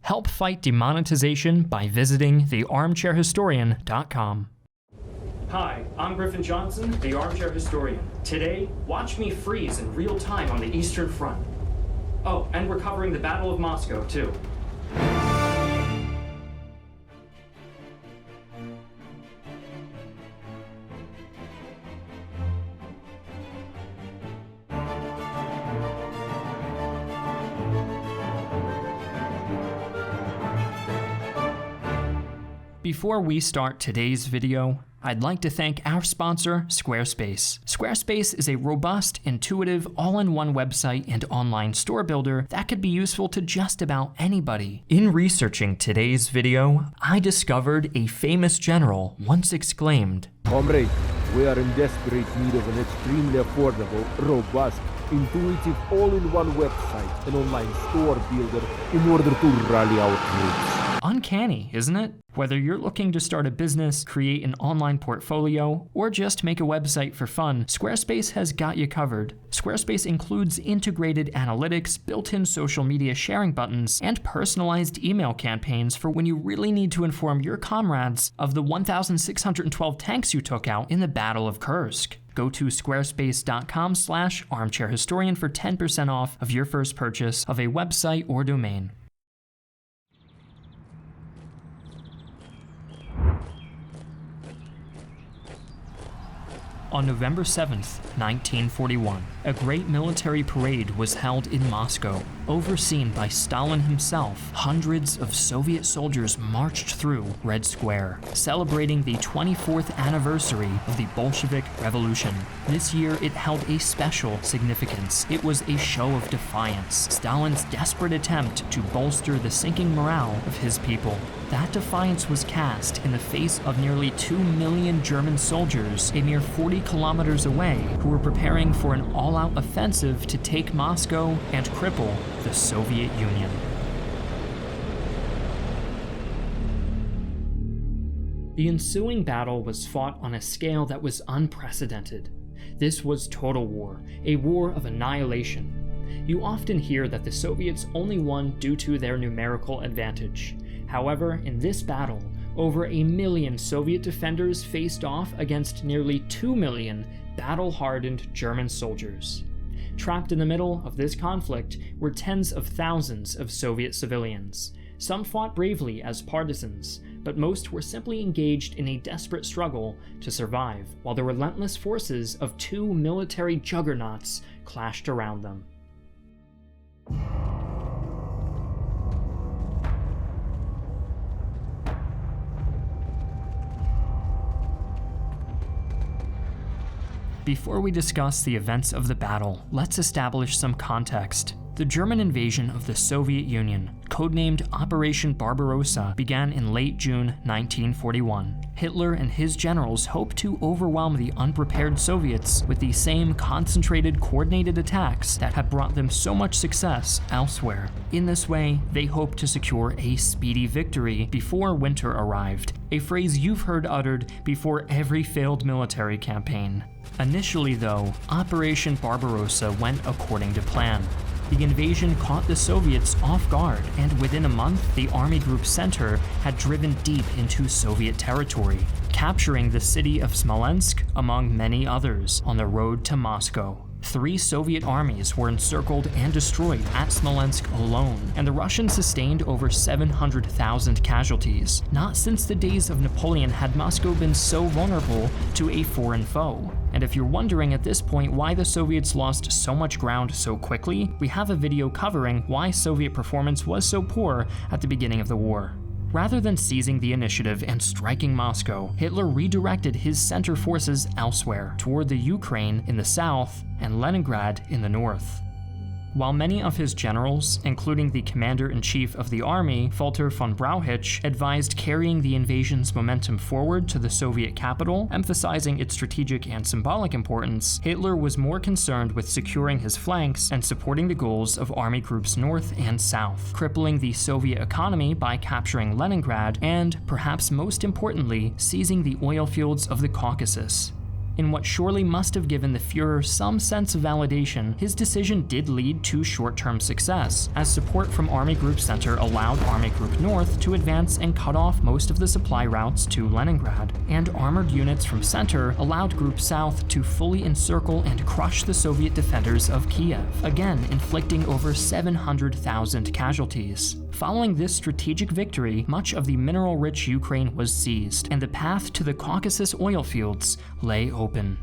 Help fight demonetization by visiting thearmchairhistorian.com. Hi, I'm Griffin Johnson, the Armchair Historian. Today, watch me freeze in real time on the Eastern Front. Oh, and we're covering the Battle of Moscow, too. Before we start today's video, I'd like to thank our sponsor, Squarespace. Squarespace is a robust, intuitive, all-in-one website and online store builder that could be useful to just about anybody. In researching today's video, I discovered a famous general once exclaimed, "Comrade, we are in desperate need of an extremely affordable, robust, intuitive, all-in-one website and online store builder in order to rally our troops." Uncanny, isn't it? Whether you're looking to start a business, create an online portfolio, or just make a website for fun, Squarespace has got you covered. Squarespace includes integrated analytics, built-in social media sharing buttons, and personalized email campaigns for when you really need to inform your comrades of the 1,612 tanks you took out in the Battle of Kursk. Go to squarespace.com/armchairhistorian for 10% off of your first purchase of a website or domain. On November 7th, 1941, a great military parade was held in Moscow. Overseen by Stalin himself, hundreds of Soviet soldiers marched through Red Square, celebrating the 24th anniversary of the Bolshevik Revolution. This year, it held a special significance. It was a show of defiance, Stalin's desperate attempt to bolster the sinking morale of his people. That defiance was cast in the face of nearly 2 million German soldiers a mere 40 kilometers away who were preparing for an all-out offensive to take Moscow and cripple the Soviet Union. The ensuing battle was fought on a scale that was unprecedented. This was total war, a war of annihilation. You often hear that the Soviets only won due to their numerical advantage. However, in this battle, over 1 million Soviet defenders faced off against nearly 2 million battle-hardened German soldiers. Trapped in the middle of this conflict were tens of thousands of Soviet civilians. Some fought bravely as partisans, but most were simply engaged in a desperate struggle to survive, while the relentless forces of two military juggernauts clashed around them. Before we discuss the events of the battle, let's establish some context. The German invasion of the Soviet Union, codenamed Operation Barbarossa, began in late June 1941. Hitler and his generals hoped to overwhelm the unprepared Soviets with the same concentrated, coordinated attacks that had brought them so much success elsewhere. In this way, they hoped to secure a speedy victory before winter arrived, a phrase you've heard uttered before every failed military campaign. Initially, though, Operation Barbarossa went according to plan. The invasion caught the Soviets off guard, and within a month, the Army Group Center had driven deep into Soviet territory, capturing the city of Smolensk, among many others, on the road to Moscow. 3 Soviet armies were encircled and destroyed at Smolensk alone, and the Russians sustained over 700,000 casualties. Not since the days of Napoleon had Moscow been so vulnerable to a foreign foe. And if you're wondering at this point why the Soviets lost so much ground so quickly, we have a video covering why Soviet performance was so poor at the beginning of the war. Rather than seizing the initiative and striking Moscow, Hitler redirected his center forces elsewhere, toward the Ukraine in the south and Leningrad in the north. While many of his generals, including the commander-in-chief of the army, Walter von Brauchitsch, advised carrying the invasion's momentum forward to the Soviet capital, emphasizing its strategic and symbolic importance, Hitler was more concerned with securing his flanks and supporting the goals of army groups north and south, crippling the Soviet economy by capturing Leningrad and, perhaps most importantly, seizing the oil fields of the Caucasus. In what surely must have given the Führer some sense of validation, his decision did lead to short-term success, as support from Army Group Center allowed Army Group North to advance and cut off most of the supply routes to Leningrad, and armored units from Center allowed Group South to fully encircle and crush the Soviet defenders of Kiev, again inflicting over 700,000 casualties. Following this strategic victory, much of the mineral-rich Ukraine was seized, and the path to the Caucasus oil fields lay open.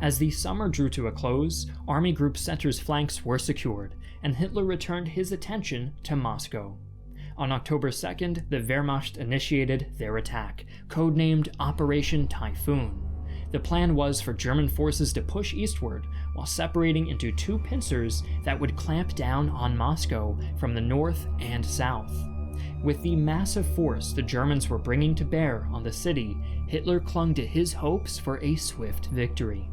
As the summer drew to a close, Army Group Center's flanks were secured, and Hitler returned his attention to Moscow. On October 2nd, the Wehrmacht initiated their attack, codenamed Operation Typhoon. The plan was for German forces to push eastward while separating into two pincers that would clamp down on Moscow from the north and south. With the massive force the Germans were bringing to bear on the city, Hitler clung to his hopes for a swift victory.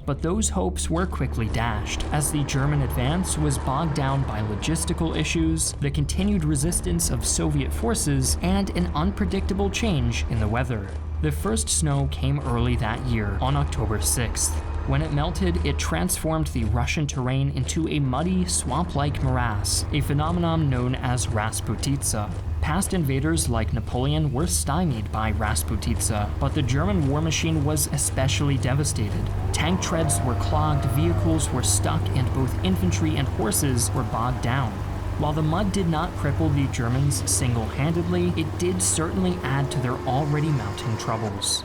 But those hopes were quickly dashed, as the German advance was bogged down by logistical issues, the continued resistance of Soviet forces, and an unpredictable change in the weather. The first snow came early that year, on October 6th. When it melted, it transformed the Russian terrain into a muddy, swamp-like morass, a phenomenon known as Rasputitsa. Past invaders like Napoleon were stymied by Rasputitsa, but the German war machine was especially devastated. Tank treads were clogged, vehicles were stuck, and both infantry and horses were bogged down. While the mud did not cripple the Germans single-handedly, it did certainly add to their already mounting troubles.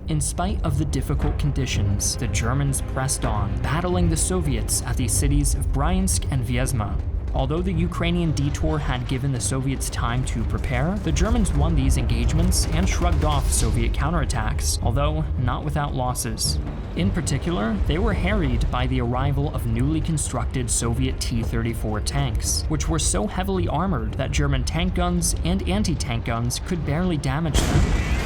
In spite of the difficult conditions, the Germans pressed on, battling the Soviets at the cities of Bryansk and Vyazma. Although the Ukrainian detour had given the Soviets time to prepare, the Germans won these engagements and shrugged off Soviet counterattacks, although not without losses. In particular, they were harried by the arrival of newly constructed Soviet T-34 tanks, which were so heavily armored that German tank guns and anti-tank guns could barely damage them.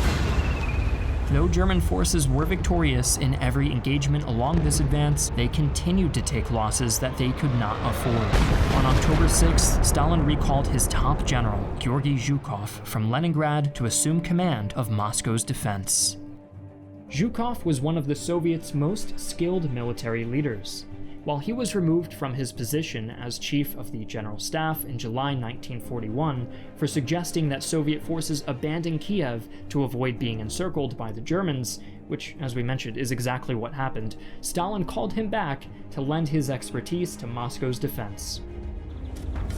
Though German forces were victorious in every engagement along this advance, they continued to take losses that they could not afford. On October 6th, Stalin recalled his top general, Georgy Zhukov, from Leningrad to assume command of Moscow's defense. Zhukov was one of the Soviets' most skilled military leaders. While he was removed from his position as chief of the General Staff in July 1941 for suggesting that Soviet forces abandon Kiev to avoid being encircled by the Germans, which, as we mentioned, is exactly what happened, Stalin called him back to lend his expertise to Moscow's defense.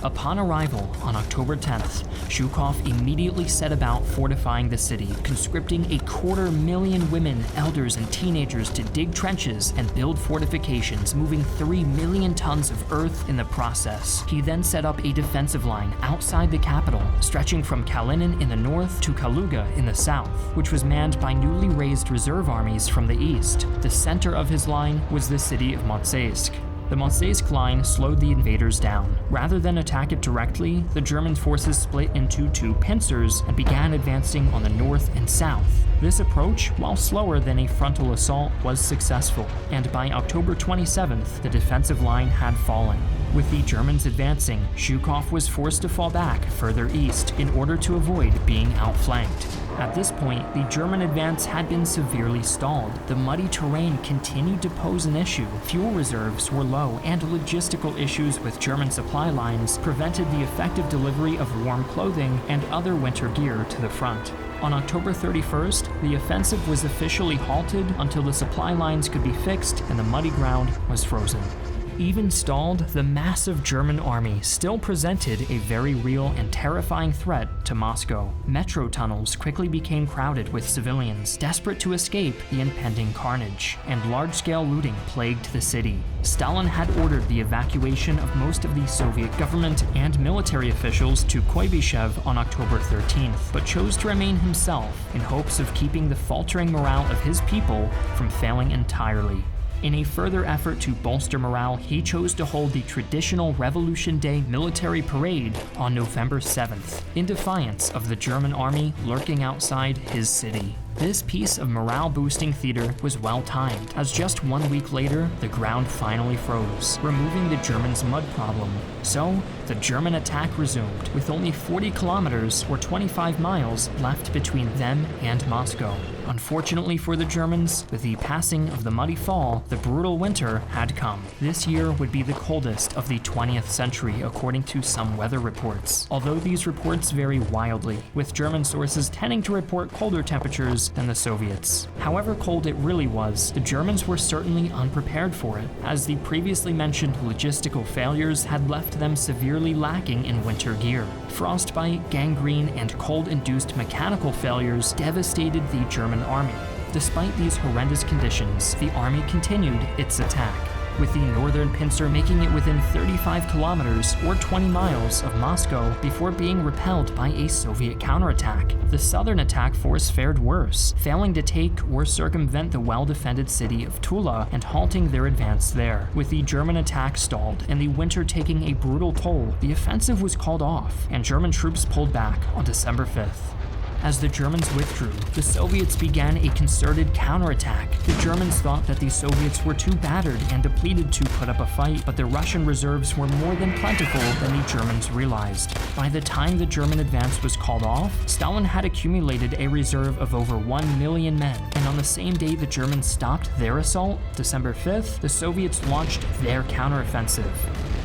Upon arrival on October 10th, Zhukov immediately set about fortifying the city, conscripting 250,000 women, elders, and teenagers to dig trenches and build fortifications, moving 3 million tons of earth in the process. He then set up a defensive line outside the capital, stretching from Kalinin in the north to Kaluga in the south, which was manned by newly raised reserve armies from the east. The center of his line was the city of Motsesk. The Motsesk line slowed the invaders down. Rather than attack it directly, the German forces split into two pincers and began advancing on the north and south. This approach, while slower than a frontal assault, was successful, and by October 27th, the defensive line had fallen. With the Germans advancing, Zhukov was forced to fall back further east in order to avoid being outflanked. At this point, the German advance had been severely stalled. The muddy terrain continued to pose an issue. Fuel reserves were low, and logistical issues with German supply lines prevented the effective delivery of warm clothing and other winter gear to the front. On October 31st, the offensive was officially halted until the supply lines could be fixed and the muddy ground was frozen. Even stalled, the massive German army still presented a very real and terrifying threat to Moscow. Metro tunnels quickly became crowded with civilians, desperate to escape the impending carnage, and large-scale looting plagued the city. Stalin had ordered the evacuation of most of the Soviet government and military officials to Kuibyshev on October 13th, but chose to remain himself in hopes of keeping the faltering morale of his people from failing entirely. In a further effort to bolster morale, he chose to hold the traditional Revolution Day military parade on November 7th, in defiance of the German army lurking outside his city. This piece of morale-boosting theater was well-timed, as just 1 week later, the ground finally froze, removing the Germans' mud problem. So, the German attack resumed, with only 40 kilometers or 25 miles left between them and Moscow. Unfortunately for the Germans, with the passing of the muddy fall, the brutal winter had come. This year would be the coldest of the 20th century, according to some weather reports, although these reports vary wildly, with German sources tending to report colder temperatures than the Soviets. However cold it really was, the Germans were certainly unprepared for it, as the previously mentioned logistical failures had left them severely lacking in winter gear. Frostbite, gangrene, and cold-induced mechanical failures devastated the German army. Despite these horrendous conditions, the army continued its attack, with the northern pincer making it within 35 kilometers or 20 miles of Moscow before being repelled by a Soviet counterattack. The southern attack force fared worse, failing to take or circumvent the well-defended city of Tula and halting their advance there. With the German attack stalled and the winter taking a brutal toll, the offensive was called off, and German troops pulled back on December 5th. As the Germans withdrew, the Soviets began a concerted counterattack. The Germans thought that the Soviets were too battered and depleted to put up a fight, but the Russian reserves were more than plentiful than the Germans realized. By the time the German advance was called off, Stalin had accumulated a reserve of over 1 million men, and on the same day the Germans stopped their assault, December 5th, the Soviets launched their counteroffensive.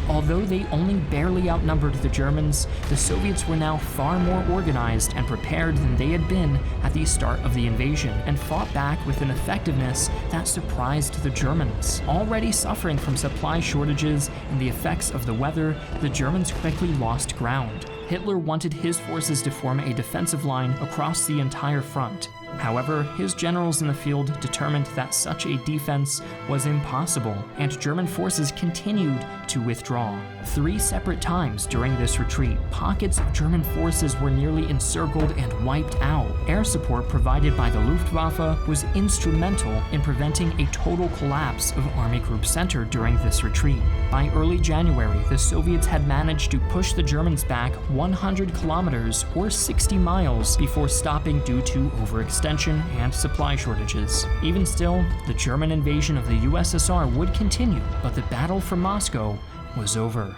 Although they only barely outnumbered the Germans, the Soviets were now far more organized and prepared than they had been at the start of the invasion, and fought back with an effectiveness that surprised the Germans. Already suffering from supply shortages and the effects of the weather, the Germans quickly lost ground. Hitler wanted his forces to form a defensive line across the entire front. However, his generals in the field determined that such a defense was impossible, and German forces continued to withdraw. 3 separate times during this retreat, pockets of German forces were nearly encircled and wiped out. Air support provided by the Luftwaffe was instrumental in preventing a total collapse of Army Group Center during this retreat. By early January, the Soviets had managed to push the Germans back 100 kilometers or 60 miles before stopping due to overextension and supply shortages. Even still, the German invasion of the USSR would continue, but the battle for Moscow was over.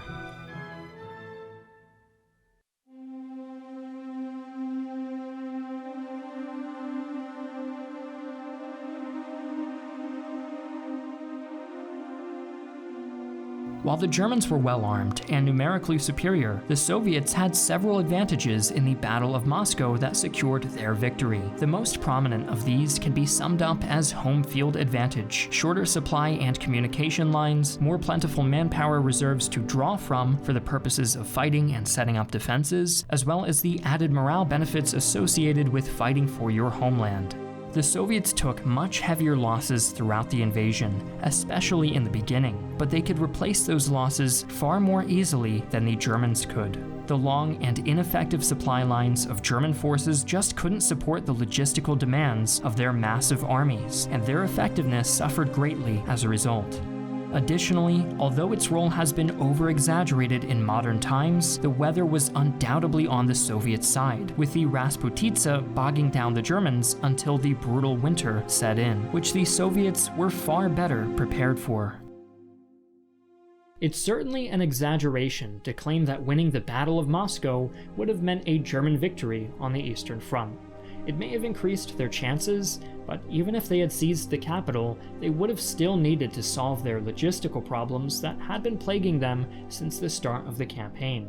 While the Germans were well-armed and numerically superior, the Soviets had several advantages in the Battle of Moscow that secured their victory. The most prominent of these can be summed up as home field advantage, shorter supply and communication lines, more plentiful manpower reserves to draw from for the purposes of fighting and setting up defenses, as well as the added morale benefits associated with fighting for your homeland. The Soviets took much heavier losses throughout the invasion, especially in the beginning, but they could replace those losses far more easily than the Germans could. The long and ineffective supply lines of German forces just couldn't support the logistical demands of their massive armies, and their effectiveness suffered greatly as a result. Additionally, although its role has been over-exaggerated in modern times, the weather was undoubtedly on the Soviet side, with the Rasputitsa bogging down the Germans until the brutal winter set in, which the Soviets were far better prepared for. It's certainly an exaggeration to claim that winning the Battle of Moscow would have meant a German victory on the Eastern Front. It may have increased their chances, but even if they had seized the capital, they would have still needed to solve their logistical problems that had been plaguing them since the start of the campaign.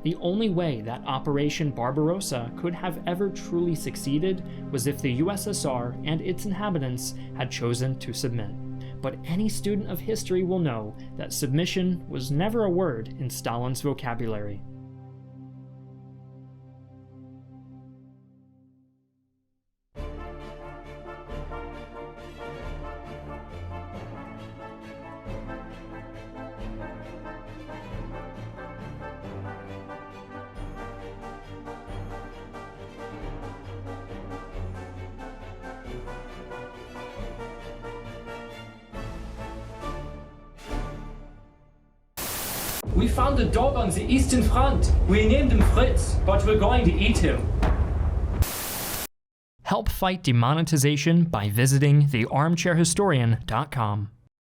The only way that Operation Barbarossa could have ever truly succeeded was if the USSR and its inhabitants had chosen to submit. But any student of history will know that submission was never a word in Stalin's vocabulary. We found a dog on the Eastern Front. We named him Fritz, but we're going to eat him. Help fight demonetization by visiting thearmchairhistorian.com.